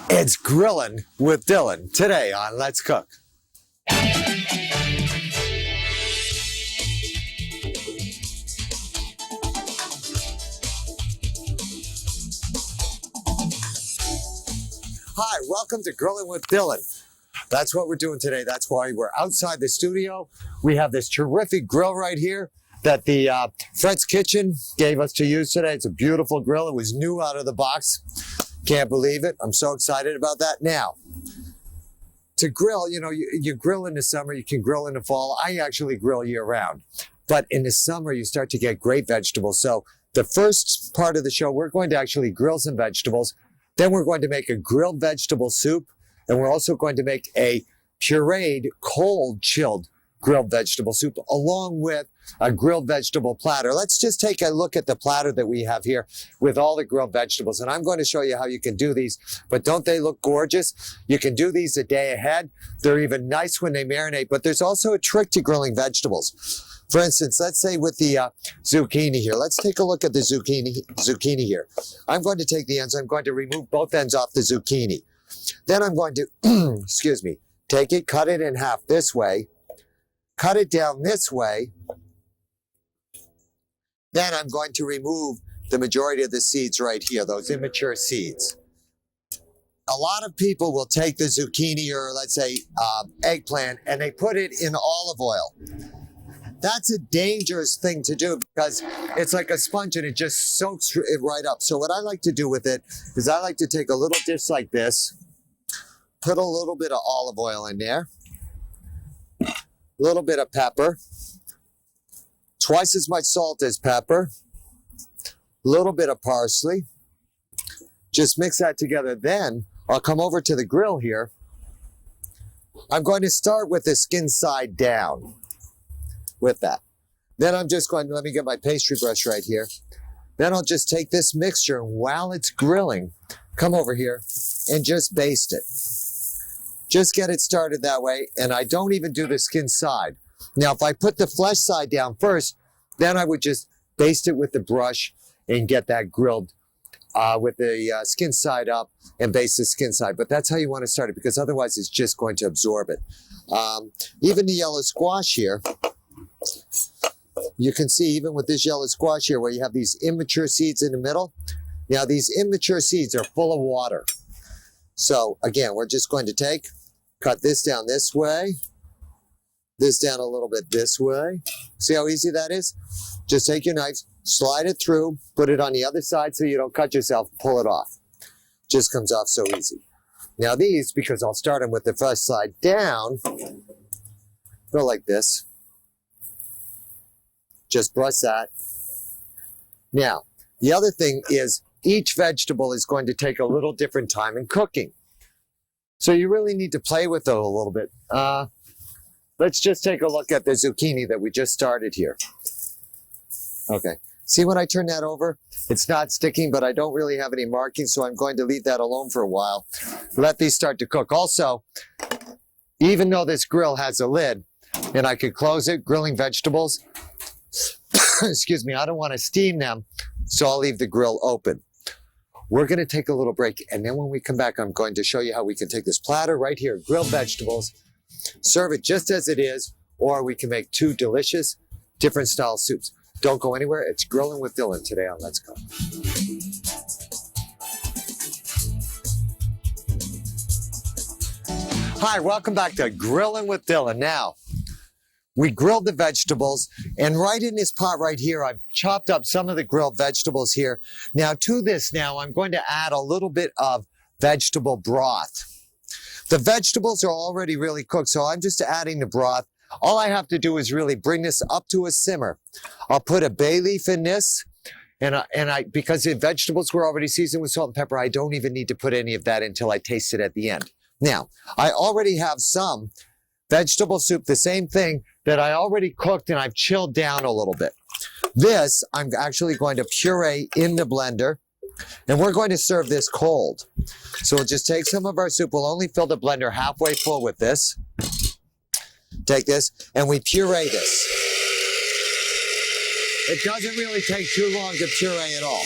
It's Grillin' with Dylan today on Let's Cook. Hi, welcome to Grillin' with Dylan. That's what we're doing today. That's why we're outside the studio. We have this terrific grill right here that the Fred's Kitchen gave us to use today. It's a beautiful grill. It was new out of the box. Can't believe it. I'm so excited about that. Now, to grill, you grill in the summer, you can grill in the fall. I actually grill year round. But in the summer, you start to get great vegetables. So the first part of the show, we're going to actually grill some vegetables. Then we're going to make a grilled vegetable soup. And we're also going to make a pureed, cold, chilled grilled vegetable soup along with a grilled vegetable platter. Let's just take a look at the platter that we have here with all the grilled vegetables. And I'm going to show you how you can do these, but don't they look gorgeous? You can do these a day ahead. They're even nice when they marinate, but there's also a trick to grilling vegetables. For instance, let's say with the zucchini here. Let's take a look at the zucchini here. I'm going to take the ends. I'm going to remove both ends off the zucchini. Then I'm going to, take it, cut it in half this way, cut it down this way. Then I'm going to remove the majority of the seeds right here, those immature seeds. A lot of people will take the zucchini or let's say eggplant and they put it in olive oil. That's a dangerous thing to do because it's like a sponge and it just soaks it right up. So what I like to do with it is I like to take a little dish like this, put a little bit of olive oil in there, a little bit of pepper, twice as much salt as pepper, a little bit of parsley. Just mix that together. Then I'll come over to the grill here. I'm going to start with the skin side down with that. Then I'm just going to, let me get my pastry brush right here. Then I'll just take this mixture and while it's grilling, come over here and just baste it. Just get it started that way, and I don't even do the skin side. Now, if I put the flesh side down first, then I would just baste it with the brush and get that grilled with the skin side up and baste the skin side. But that's how you want to start it because otherwise it's just going to absorb it. Even the yellow squash here, you can see even with this yellow squash here where you have these immature seeds in the middle. Now, these immature seeds are full of water. So again, we're just going to cut this down this way, this down a little bit this way. See how easy that is? Just take your knife, slide it through, put it on the other side so you don't cut yourself, pull it off. Just comes off so easy. Now these, because I'll start them with the first side down, go like this. Just brush that. Now, the other thing is each vegetable is going to take a little different time in cooking. So you really need to play with it a little bit. Let's just take a look at the zucchini that we just started here. Okay. See when I turn that over? It's not sticking, but I don't really have any markings, so I'm going to leave that alone for a while. Let these start to cook. Also, even though this grill has a lid, and I could close it, grilling vegetables, excuse me, I don't want to steam them, so I'll leave the grill open. We're going to take a little break, and then when we come back, I'm going to show you how we can take this platter right here, grilled vegetables, serve it just as it is, or we can make two delicious, different style soups. Don't go anywhere. It's Grillin' with Dylan today on Let's Go. Hi, welcome back to Grillin' with Dylan. Now, we grilled the vegetables, and right in this pot right here, I've chopped up some of the grilled vegetables here. Now, to this now, I'm going to add a little bit of vegetable broth. The vegetables are already really cooked, so I'm just adding the broth. All I have to do is really bring this up to a simmer. I'll put a bay leaf in this, and because the vegetables were already seasoned with salt and pepper, I don't even need to put any of that until I taste it at the end. Now, I already have some vegetable soup, the same thing that I already cooked and I've chilled down a little bit. This, I'm actually going to puree in the blender, and we're going to serve this cold. So we'll just take some of our soup. We'll only fill the blender halfway full with this. Take this, and we puree this. It doesn't really take too long to puree at all.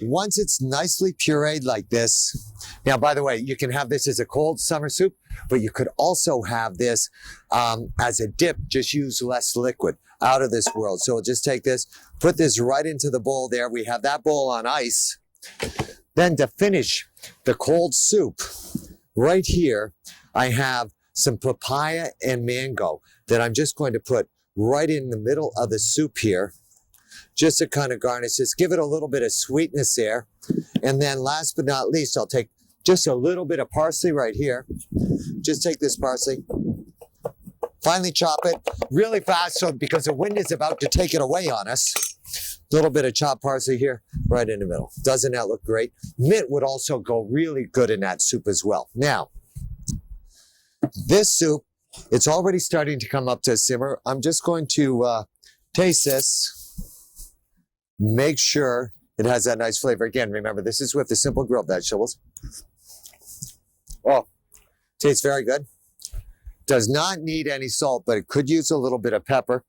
Once it's nicely pureed like this, Now, by the way, you can have this as a cold summer soup, but you could also have this as a dip. Just use less liquid. Out of this world. So we'll just take this, put this right into the bowl there. We have that bowl on ice. Then to finish the cold soup, right here, I have some papaya and mango that I'm just going to put right in the middle of the soup here, just to kind of garnish this, give it a little bit of sweetness there. And then last but not least, I'll take just a little bit of parsley right here. Just take this parsley, finely chop it really fast so because the wind is about to take it away on us. A little bit of chopped parsley here, right in the middle. Doesn't that look great? Mint would also go really good in that soup as well. Now, this soup, it's already starting to come up to a simmer. I'm just going to taste this, make sure it has that nice flavor. Again, remember, this is with the simple grilled vegetables. Oh, tastes very good. Does not need any salt, but it could use a little bit of pepper.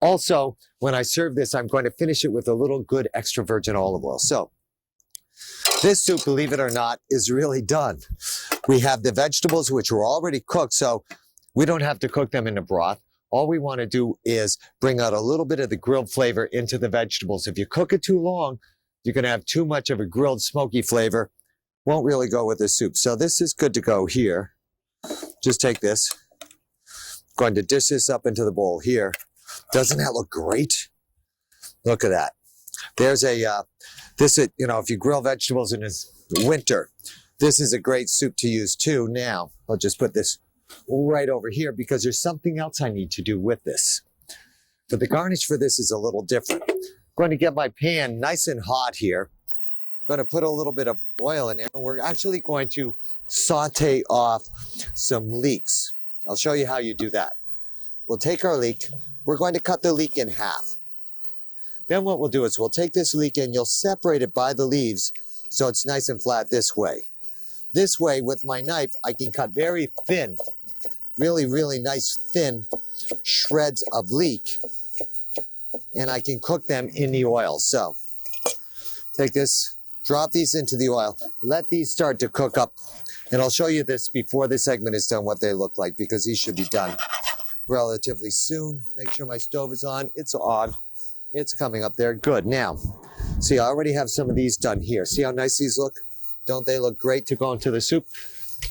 Also, when I serve this, I'm going to finish it with a little good extra virgin olive oil. So, this soup, believe it or not, is really done. We have the vegetables, which were already cooked, so we don't have to cook them in a broth. All we want to do is bring out a little bit of the grilled flavor into the vegetables. If you cook it too long, you're going to have too much of a grilled smoky flavor. Won't really go with the soup. So this is good to go here. Just take this. Going to dish this up into the bowl here. Doesn't that look great? Look at that. There's a, if you grill vegetables in the winter, this is a great soup to use too. Now, I'll just put this right over here because there's something else I need to do with this. But the garnish for this is a little different. I'm going to get my pan nice and hot here. I'm going to put a little bit of oil in there, and we're actually going to saute off some leeks. I'll show you how you do that. We'll take our leek. We're going to cut the leek in half. Then what we'll do is we'll take this leek and you'll separate it by the leaves so it's nice and flat this way. This way, with my knife, I can cut very thin, really, really nice thin shreds of leek, and I can cook them in the oil. So take this, drop these into the oil, let these start to cook up, and I'll show you this before the segment is done, what they look like, because these should be done relatively soon. Make sure my stove is on. It's on. It's coming up there. Good. Now, see, I already have some of these done here. See how nice these look? Don't they look great to go into the soup?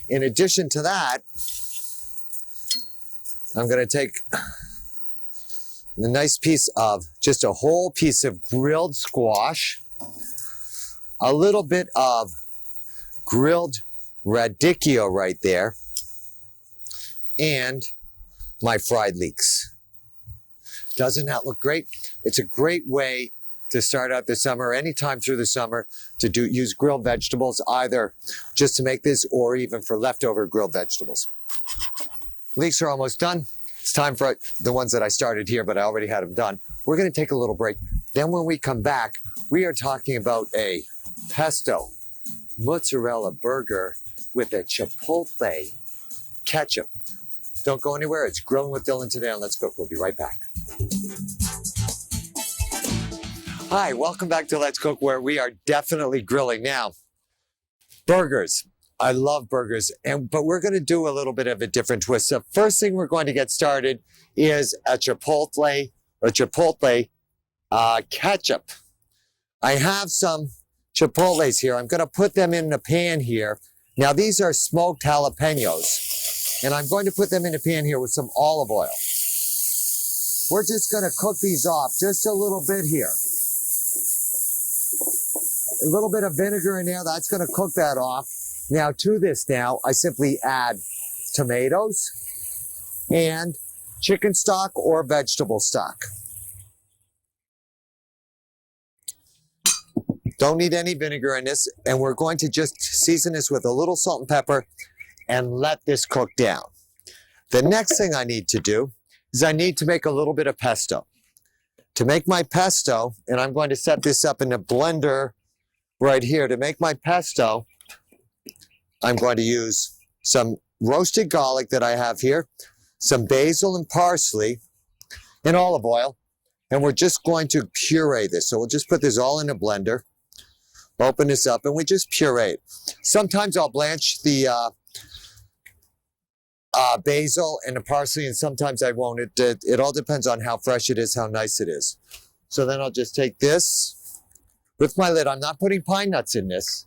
In addition to that, I'm going to take the nice piece of, just a whole piece of grilled squash, a little bit of grilled radicchio right there, and my fried leeks. Doesn't that look great? It's a great way to start out the summer, anytime through the summer, to use grilled vegetables, either just to make this or even for leftover grilled vegetables. Leeks are almost done. It's time for the ones that I started here, but I already had them done. We're going to take a little break. Then when we come back, we are talking about a pesto mozzarella burger with a chipotle ketchup. Don't go anywhere. It's Grilling with Dillon today on Let's Cook. We'll be right back. Hi, welcome back to Let's Cook, where we are definitely grilling. Now, burgers. I love burgers, but we're going to do a little bit of a different twist. So first thing we're going to get started is a chipotle ketchup. I have some chipotles here. I'm going to put them in the pan here. Now, these are smoked jalapenos, and I'm going to put them in the pan here with some olive oil. We're just going to cook these off just a little bit here. A little bit of vinegar in there, that's going to cook that off. Now to this I simply add tomatoes and chicken stock or vegetable stock. Don't need any vinegar in this, and we're going to just season this with a little salt and pepper and let this cook down. The next thing I need to do is I need to make a little bit of pesto. To make my pesto, and I'm going to set this up in a blender right here. To make my pesto, I'm going to use some roasted garlic that I have here, some basil and parsley, and olive oil, and we're just going to puree this. So we'll just put this all in a blender. Open this up and we just puree it. Sometimes I'll blanch the basil and the parsley, and sometimes I won't. It all depends on how fresh it is, how nice it is. So then I'll just take this with my lid. I'm not putting pine nuts in this.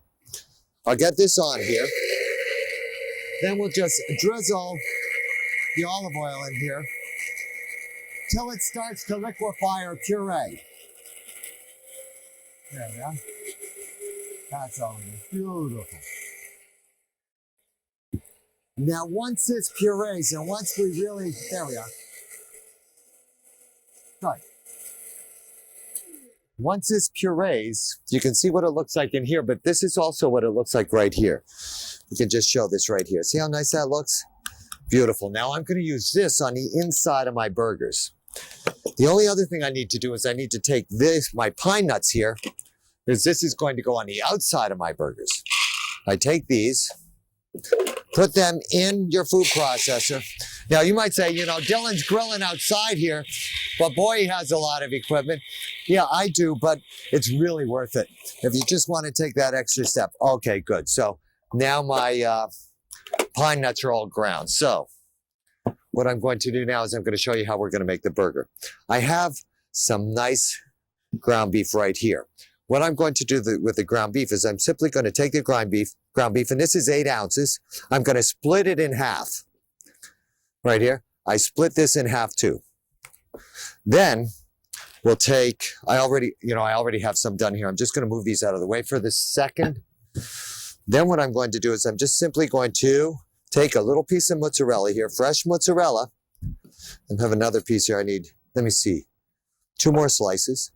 I'll get this on here. Then we'll just drizzle the olive oil in here till it starts to liquefy or puree. There we are. That's all it is. Beautiful. Now, once this purees and once we really, there we are. Right. Once this purees, you can see what it looks like in here, but this is also what it looks like right here. You can just show this right here. See how nice that looks? Beautiful. Now I'm going to use this on the inside of my burgers. The only other thing I need to do is I need to take this, my pine nuts here, because this is going to go on the outside of my burgers. I take these, put them in your food processor. Now you might say, you know, Dillon's grilling outside here, but boy, he has a lot of equipment. Yeah, I do, but it's really worth it. If you just want to take that extra step. Okay, good. So now my pine nuts are all ground. So what I'm going to do now is I'm going to show you how we're going to make the burger. I have some nice ground beef right here. What I'm going to do with the ground beef is I'm simply going to take the ground beef, and this is 8 ounces. I'm going to split it in half. Right here. I split this in half too. Then we'll take, I already have some done here. I'm just going to move these out of the way for the second. Then what I'm going to do is I'm just simply going to take a little piece of mozzarella here, fresh mozzarella, and have another piece here. I need, let me see, 2 more slices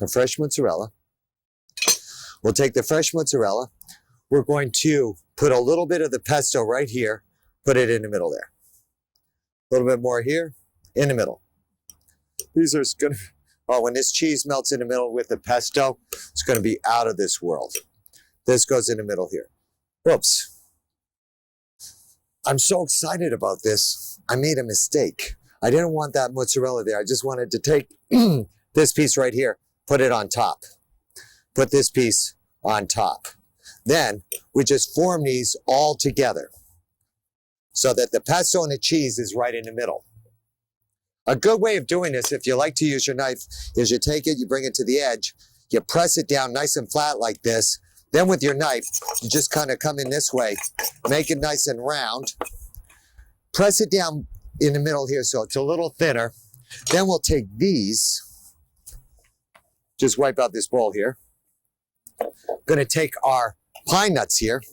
of fresh mozzarella. We'll take the fresh mozzarella. We're going to put a little bit of the pesto right here, put it in the middle there. A little bit more here, in the middle. These are going to, oh, when this cheese melts in the middle with the pesto, it's going to be out of this world. This goes in the middle here. Whoops. I'm so excited about this. I made a mistake. I didn't want that mozzarella there. I just wanted to take this piece right here, put it on top. Put this piece on top. Then we just form these all together so that the pesto and the cheese is right in the middle. A good way of doing this, if you like to use your knife, is you take it, you bring it to the edge, you press it down nice and flat like this. Then with your knife, you just kind of come in this way, make it nice and round. Press it down in the middle here so it's a little thinner. Then we'll take these, just wipe out this bowl here. Going to take our pine nuts here.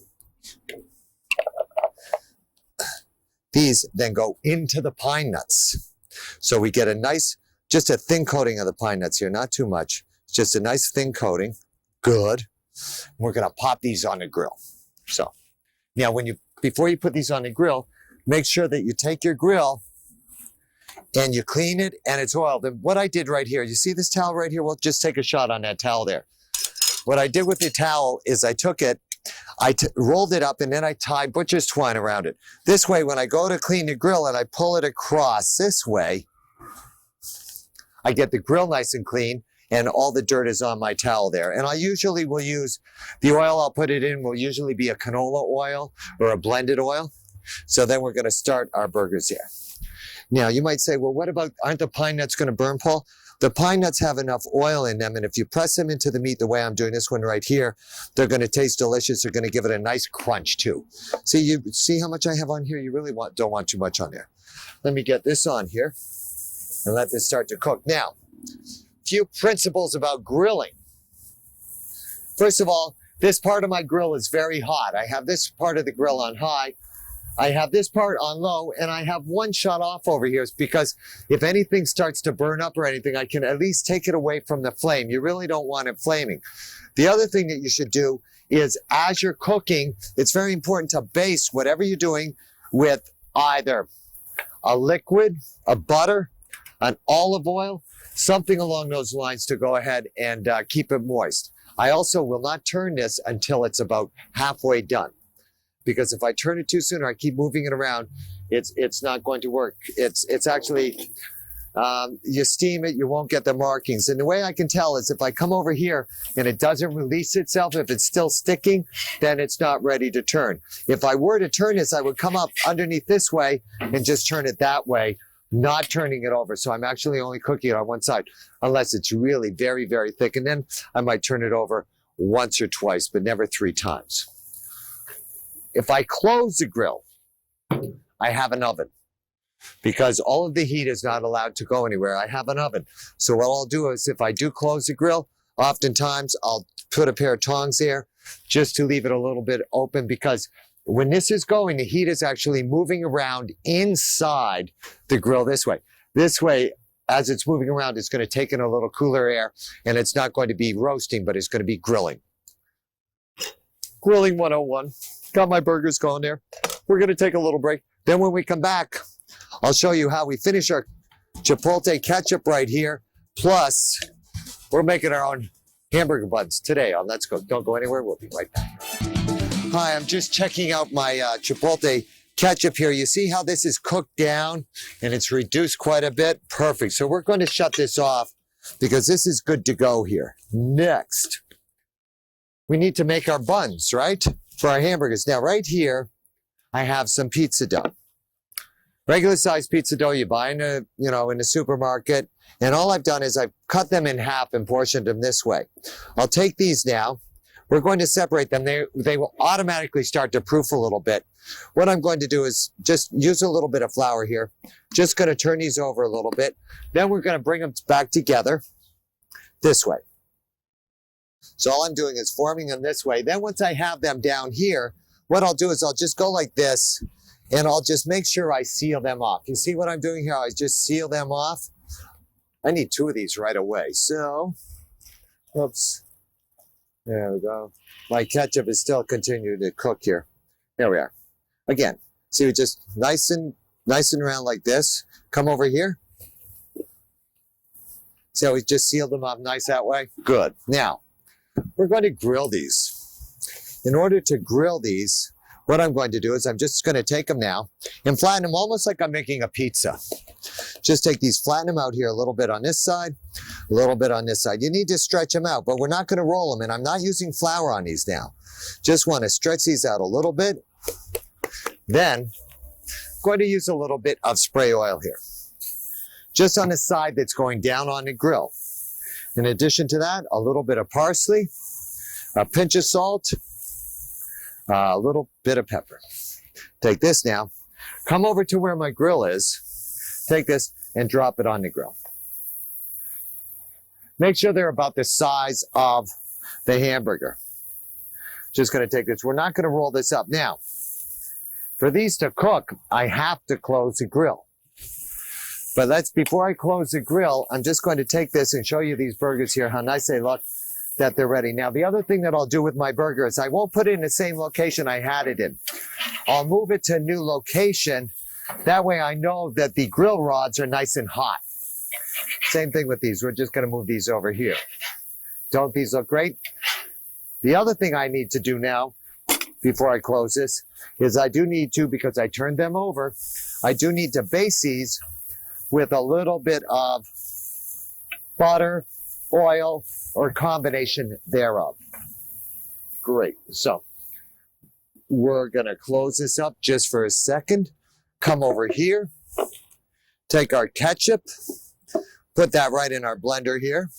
These then go into the pine nuts. So we get a nice, just a thin coating of the pine nuts here, not too much. Just a nice thin coating. Good. We're going to pop these on the grill. So now before you put these on the grill, make sure that you take your grill and you clean it and it's oiled. And what I did right here, you see this towel right here? We'll just take a shot on that towel there. What I did with the towel is I took it, rolled it up, and then I tied butcher's twine around it. This way, when I go to clean the grill and I pull it across this way, I get the grill nice and clean, and all the dirt is on my towel there. And I usually will use, the oil I'll put it in will usually be a canola oil or a blended oil. So then we're going to start our burgers here. Now, you might say, well, what about, aren't the pine nuts going to burn, Paul? The pine nuts have enough oil in them, and if you press them into the meat the way I'm doing this one right here, they're going to taste delicious. They're going to give it a nice crunch too. See, you see how much I have on here? You really don't want too much on there. Let me get this on here and let this start to cook. Now, few principles about grilling. First of all, this part of my grill is very hot. I have this part of the grill on high. I have this part on low, and I have one shut off over here because if anything starts to burn up or anything, I can at least take it away from the flame. You really don't want it flaming. The other thing that you should do is as you're cooking, it's very important to baste whatever you're doing with either a liquid, a butter, an olive oil, something along those lines to go ahead and keep it moist. I also will not turn this until it's about halfway done. Because if I turn it too soon or I keep moving it around, it's not going to work. It's actually, You steam it, you won't get the markings. And the way I can tell is if I come over here and it doesn't release itself, if it's still sticking, then it's not ready to turn. If I were to turn this, I would come up underneath this way and just turn it that way, not turning it over. So I'm actually only cooking it on one side, unless it's really very, very thick. And then I might turn it over once or twice, but never 3 times. If I close the grill, I have an oven. Because all of the heat is not allowed to go anywhere, I have an oven. So what I'll do is if I do close the grill, oftentimes I'll put a pair of tongs there just to leave it a little bit open, because when this is going, the heat is actually moving around inside the grill this way. This way, as it's moving around, it's going to take in a little cooler air, and it's not going to be roasting, but it's going to be grilling. Grilling 101. Got my burgers going there. We're going to take a little break. Then when we come back, I'll show you how we finish our Chipotle ketchup right here. Plus, we're making our own hamburger buns today on Let's Cook. Don't go anywhere. We'll be right back. Hi, I'm just checking out my Chipotle ketchup here. You see how this is cooked down and it's reduced quite a bit? Perfect. So we're going to shut this off because this is good to go here. Next, we need to make our buns, right? For our hamburgers. Now, right here, I have some pizza dough. Regular size pizza dough you buy in a, in the supermarket. And all I've done is I've cut them in half and portioned them this way. I'll take these now. We're going to separate them. They will automatically start to proof a little bit. What I'm going to do is just use a little bit of flour here. Just going to turn these over a little bit. Then we're going to bring them back together this way. So all I'm doing is forming them this way. Then once I have them down here, what I'll do is I'll just go like this. And I'll just make sure I seal them off. You see what I'm doing here? I just seal them off. I need 2 of these right away. So, oops. There we go. My ketchup is still continuing to cook here. There we are. Again, see, we just nice and round like this. Come over here. See how we just sealed them off nice that way? Good. Now, we're going to grill these. In order to grill these, what I'm going to do is I'm just going to take them now and flatten them almost like I'm making a pizza. Just take these, flatten them out here a little bit on this side, a little bit on this side. You need to stretch them out, but we're not going to roll them, and I'm not using flour on these now. Just want to stretch these out a little bit. Then, I'm going to use a little bit of spray oil here. Just on the side that's going down on the grill. In addition to that, a little bit of parsley, a pinch of salt, a little bit of pepper. Take this now, come over to where my grill is, take this and drop it on the grill. Make sure they're about the size of the hamburger. Just going to take this. We're not going to roll this up. Now, for these to cook, I have to close the grill. But before I close the grill, I'm just going to take this and show you these burgers here, how nice they look, that they're ready. Now, the other thing that I'll do with my burger is I won't put it in the same location I had it in. I'll move it to a new location. That way I know that the grill rods are nice and hot. Same thing with these. We're just going to move these over here. Don't these look great? The other thing I need to do now, before I close this, is I do need to, because I turned them over, I do need to baste these with a little bit of butter, oil, or combination thereof. Great. So we're going to close this up just for a second. Come over here. Take our ketchup. Put that right in our blender here.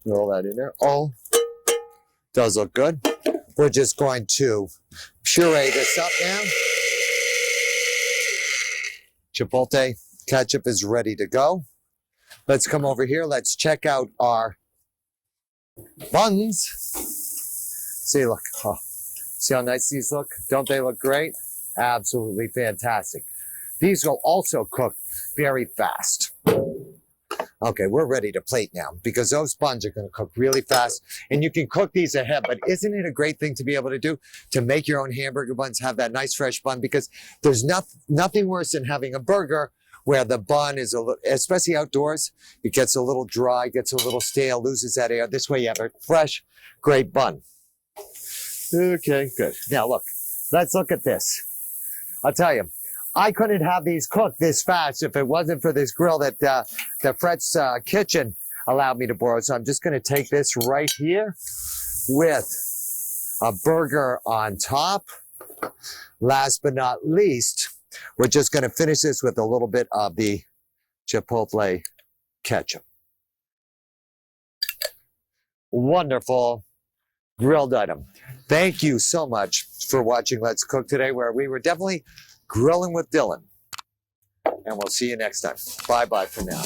Roll that in there. Oh, does look good. We're just going to puree this up now. Chipotle ketchup is ready to go. Let's come over here. Let's check out our buns. See, look. Oh, see how nice these look? Don't they look great? Absolutely fantastic. These will also cook very fast. Okay, we're ready to plate now because those buns are going to cook really fast. And you can cook these ahead, but isn't it a great thing to be able to do? To make your own hamburger buns, have that nice fresh bun, because there's nothing worse than having a burger where the bun is a little, especially outdoors, it gets a little dry, gets a little stale, loses that air. This way you have a fresh, great bun. Okay, good. Now look, let's look at this. I'll tell you, I couldn't have these cooked this fast if it wasn't for this grill that Fred's Kitchen allowed me to borrow. So I'm just going to take this right here with a burger on top. Last but not least, we're just going to finish this with a little bit of the Chipotle ketchup. Wonderful grilled item. Thank you so much for watching Let's Cook today, where we were definitely grilling with Dillon. And we'll see you next time. Bye-bye for now.